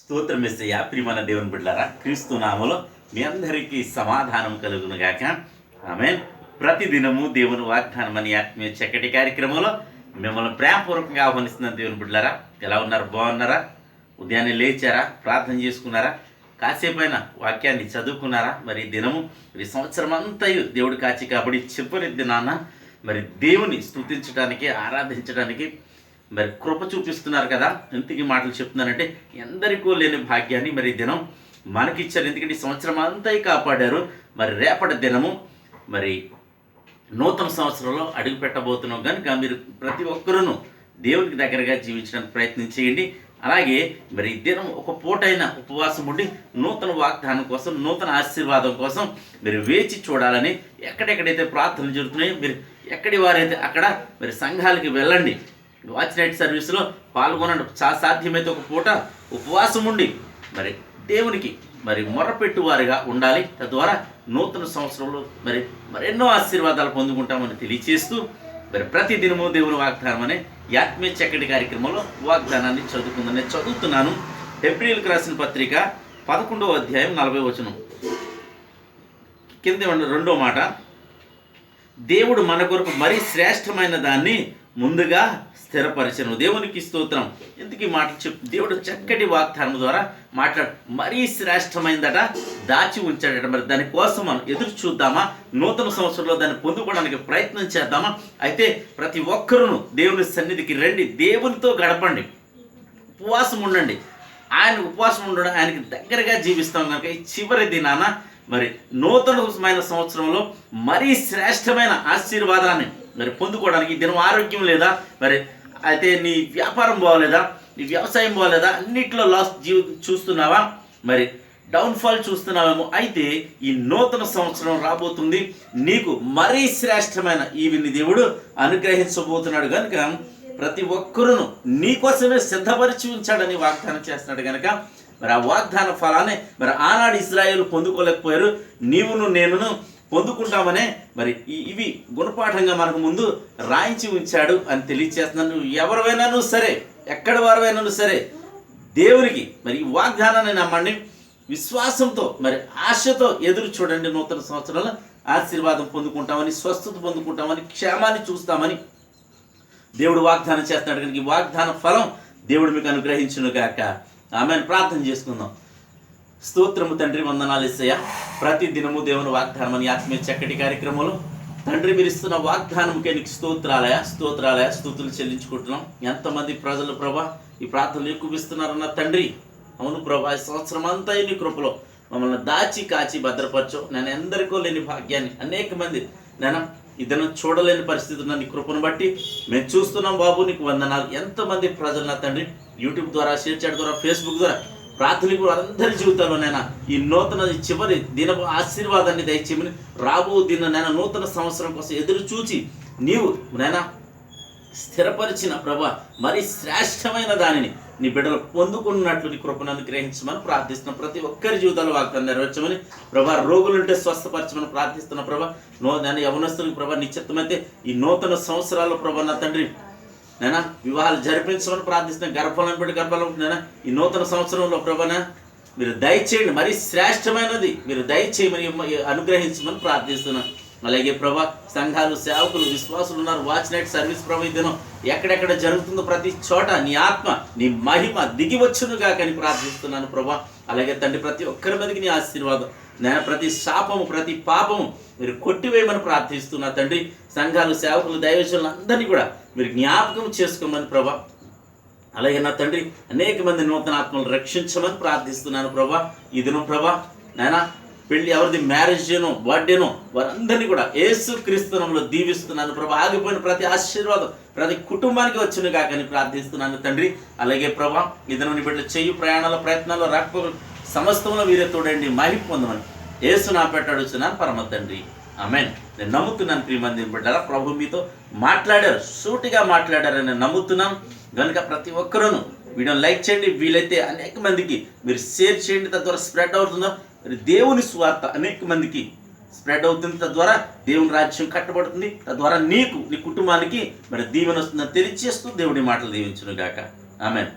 స్తోత్రం యేసయ్యా. ప్రియమైన దేవుని బిడ్డలారా, క్రీస్తు నామములో మీ అందరికీ సమాధానం కలుగును గాక. ఆమేన్. ప్రతిదినము దేవుని వాగ్దానం అనే ఆత్మీయ చక్కటి కార్యక్రమంలో మిమ్మల్ని ప్రేమపూర్వకంగా ఆహ్వానిస్తున్నాను. దేవుని బిడ్డలారా, ఎలా ఉన్నారు? బాగున్నారా? ఉదయాన్నే లేచారా? ప్రార్థన చేసుకున్నారా? కాసేపైనా వాక్యాన్ని చదువుకున్నారా? మరి దినము ఈ సంవత్సరం అంతయు దేవుడు కాచి కాబట్టి చెప్పని దినాన మరి దేవుని స్తుతించడానికి, ఆరాధించడానికి మరి కృప చూపిస్తున్నారు కదా. ఇంతకీ మాటలు చెప్తున్నానంటే ఎందరికో లేని భాగ్యాన్ని మరి దినం మనకిచ్చారు. ఎందుకంటే ఈ సంవత్సరం అంతా కాపాడారు. మరి రేపటి దినము మరి నూతన సంవత్సరంలో అడుగు పెట్టబోతున్నాం కనుక మీరు ప్రతి ఒక్కరూ దేవునికి దగ్గరగా జీవించడానికి ప్రయత్నం చేయండి. అలాగే మరి దినం ఒక పూటైన ఉపవాసం ఉండి నూతన వాగ్దానం కోసం, నూతన ఆశీర్వాదం కోసం మీరు వేచి చూడాలని, ఎక్కడెక్కడైతే ప్రార్థనలు జరుగుతున్నాయో మీరు ఎక్కడి వారైతే అక్కడ మరి సంఘాలకి వెళ్ళండి. వాచ్ నైట్ సర్వీస్లో పాల్గొనండి. సాధ్యమైతే ఒక పూట ఉపవాసం ఉండి మరి దేవునికి మరి మొరపెట్టువారిగా ఉండాలి. తద్వారా నూతన సంవత్సరంలో మరి మరెన్నో ఆశీర్వాదాలు పొందుకుంటామని తెలియచేస్తూ మరి ప్రతి దినము దేవుని వాగ్దానం అనే ఆత్మీయ చక్కటి కార్యక్రమంలో వాగ్దానాన్ని చదువుతున్నాను. హెబ్రీయులకు రాసిన పత్రిక 11వ అధ్యాయం 40వ వచనం కింద 2వ మాట, దేవుడు మన కొరకు మరీ శ్రేష్టమైన దాన్ని ముందుగా స్థిరపరచను. దేవునికి స్తోత్రం. ఎందుకు ఈ మాటలు దేవుడు చక్కటి వాగ్దానం ద్వారా మరీ శ్రేష్టమైందట, దాచి ఉంచాడట. మరి దానికోసం మనం ఎదురు చూద్దామా? నూతన సంవత్సరంలో దాన్ని పొందుకోవడానికి ప్రయత్నం చేద్దామా? అయితే ప్రతి ఒక్కరూ దేవుని సన్నిధికి రండి, దేవునితో గడపండి, ఉపవాసం ఉండండి. ఆయన ఉపవాసం ఉండడం, ఆయనకి దగ్గరగా జీవిస్తాం కనుక ఈ చివరి దినాన మరి నూతనమైన సంవత్సరంలో మరీ శ్రేష్టమైన ఆశీర్వాదాన్ని మరి పొందుకోవడానికి దినం ఆరోగ్యం లేదా, మరి అయితే నీ వ్యాపారం బాగోలేదా, నీ వ్యవసాయం బాగోలేదా, అన్నిట్లో లాస్ చూస్తున్నావా, మరి డౌన్ఫాల్ చూస్తున్నావేమో. అయితే ఈ నూతన సంవత్సరం రాబోతుంది, నీకు మరీ శ్రేష్టమైన ఈవిని దేవుడు అనుగ్రహించబోతున్నాడు కనుక ప్రతి ఒక్కరూ నీకోసమే సిద్ధపరిచి ఉంచాడని వాగ్దానం చేస్తున్నాడు కనుక మరి ఆ వాగ్దాన ఫలాన్ని మరి ఆనాడు ఇశ్రాయేలు పొందుకోలేకపోయారు, నీవును నేనును పొందుకుంటామనే మరి ఇవి గుణపాఠంగా మనకు ముందు రాయించి ఉంచాడు అని తెలియచేస్తున్నాను. నువ్వు ఎవరివైనాను సరే, ఎక్కడి వారివైనాను సరే, దేవునికి మరి ఈ వాగ్దానాన్ని నమ్మండి, విశ్వాసంతో మరి ఆశతో ఎదురు చూడండి. నూతన సంవత్సరంలో ఆశీర్వాదం పొందుకుంటామని, స్వస్థత పొందుకుంటామని, క్షేమాన్ని చూస్తామని దేవుడు వాగ్దానం చేస్తున్నాడు కనుక ఈ వాగ్దాన ఫలం దేవుడు మీకు అనుగ్రహించును గాక. ఆమెను ప్రార్థన చేసుకుందాం. స్తోత్రము తండ్రి, వందనాలు యేసయ్యా. ప్రతి దినము దేవుని వాగ్దానం అని ఆత్మీయ చక్కటి కార్యక్రమంలో తండ్రి మీరు ఇస్తున్న వాగ్దానంకే నీకు స్తోత్రాలయ స్తుతులు చెల్లించుకుంటున్నాం. ఎంతమంది ప్రజలు ప్రభా ఈ ప్రార్థనలు ఎక్కువిస్తున్నారన్న తండ్రి, అవును ప్రభా, ఈ సంవత్సరం అంతా నీ కృపలో మమ్మల్ని దాచి కాచి భద్రపరచు. నేను ఎందరికో లేని భాగ్యాన్ని అనేక మంది నేను ఇదను చూడలేని పరిస్థితి ఉన్న నీ కృపను బట్టి మేము చూస్తున్నాం బాబు, నీకు వందనాలు. ఎంతమంది ప్రజలు నా తండ్రి యూట్యూబ్ ద్వారా, షేర్ చాట్ ద్వారా, ఫేస్బుక్ ద్వారా ప్రార్థనకు వారందరి జీవితాల్లో నేను ఈ నూతన చివరి దిన ఆశీర్వాదాన్ని దయచేయమని, రాబో దిన నేను నూతన సంవత్సరం కోసం ఎదురు చూచి నీవు నేను స్థిరపరిచిన ప్రభా మరి శ్రేష్టమైన దానిని నీ బిడ్డలు పొందుకున్నట్లు నీ కృపను అనుగ్రహించమని ప్రార్థిస్తున్నాం. ప్రతి ఒక్కరి జీవితాలు వాగ్దానం నెరవేర్చమని ప్రభా, రోగులుంటే స్వస్థపరచమని ప్రార్థిస్తున్న ప్రభా. నేను యవనస్తులకు ప్రభా నిశ్చితమైతే ఈ నూతన సంవత్సరాల్లో ప్రభా నా తండ్రి నేను వివాహాలు జరిపించమని ప్రార్థిస్తున్నాను. గర్భఫలం పెట్టి గర్భఫలం నేను ఈ నూతన సంవత్సరంలో ప్రభాన మీరు దయచేయండి, మరి శ్రేష్టమైనది మీరు దయచేయమని అనుగ్రహించమని ప్రార్థిస్తున్నాను. అలాగే ప్రభా సంఘాలు, సేవకులు, విశ్వాసులు ఉన్నారు. వాచ్ నైట్ సర్వీస్ ప్రభా దినం ఎక్కడెక్కడ జరుగుతుందో ప్రతి చోట నీ ఆత్మ, నీ మహిమ దిగి వచ్చునుగా కానీ ప్రార్థిస్తున్నాను ప్రభా. అలాగే తండ్రి ప్రతి ఒక్కరి మీదకి నీ ఆశీర్వాదం, నేను ప్రతి శాపము, ప్రతి పాపము మీరు కొట్టివేయమని ప్రార్థిస్తున్నా తండ్రి. సంఘాలు, సేవకులు, దైవజనులు అందరినీ కూడా మీరు జ్ఞాపకం చేసుకోమని ప్రభా. అలాగే నా తండ్రి అనేక మంది నూతన ఆత్మలు రక్షించమని ప్రార్థిస్తున్నాను ప్రభా. ఈ దినం ప్రభా నాయన పెళ్లి ఎవరిది మ్యారేజ్ డేనో, బర్త్డేనో వారందరినీ కూడా యేసు క్రీస్తు నామములో దీవిస్తున్నాను ప్రభా. ఆగిపోయిన ప్రతి ఆశీర్వాదం ప్రతి కుటుంబానికి వచ్చును కాకని ప్రార్థిస్తున్నాను తండ్రి. అలాగే ప్రభా ఈ దినం నీ బిడ్డలు చేయు ప్రయాణాల ప్రయత్నాల్లో రాకపో సమస్తంలో వీరే తోడండి, మహిమ పొందమని యేసు నా పెట్టాడుచున్నాను పరమ తండ్రి. ఆమేన్. నేను నమ్ముతున్నాను ప్రియమంది బిడ్డలా, ప్రభు మీతో మాట్లాడారు, సూటిగా మాట్లాడారని నేను నమ్ముతున్నాను కనుక ప్రతి ఒక్కరూ వీడియోని లైక్ చేయండి, వీలైతే అనేక మందికి మీరు షేర్ చేయండి. తద్వారా స్ప్రెడ్ అవుతుందో మరి దేవుని స్వార్థ అనేక మందికి స్ప్రెడ్ అవుతుంది. తద్వారా దేవుని రాజ్యం కట్టబడుతుంది. తద్వారా నీకు, నీ కుటుంబానికి మరి దీవెన వస్తుందని తెలియజేస్తూ దేవుడి మాటలు దీవించును గాక. ఆమేన్.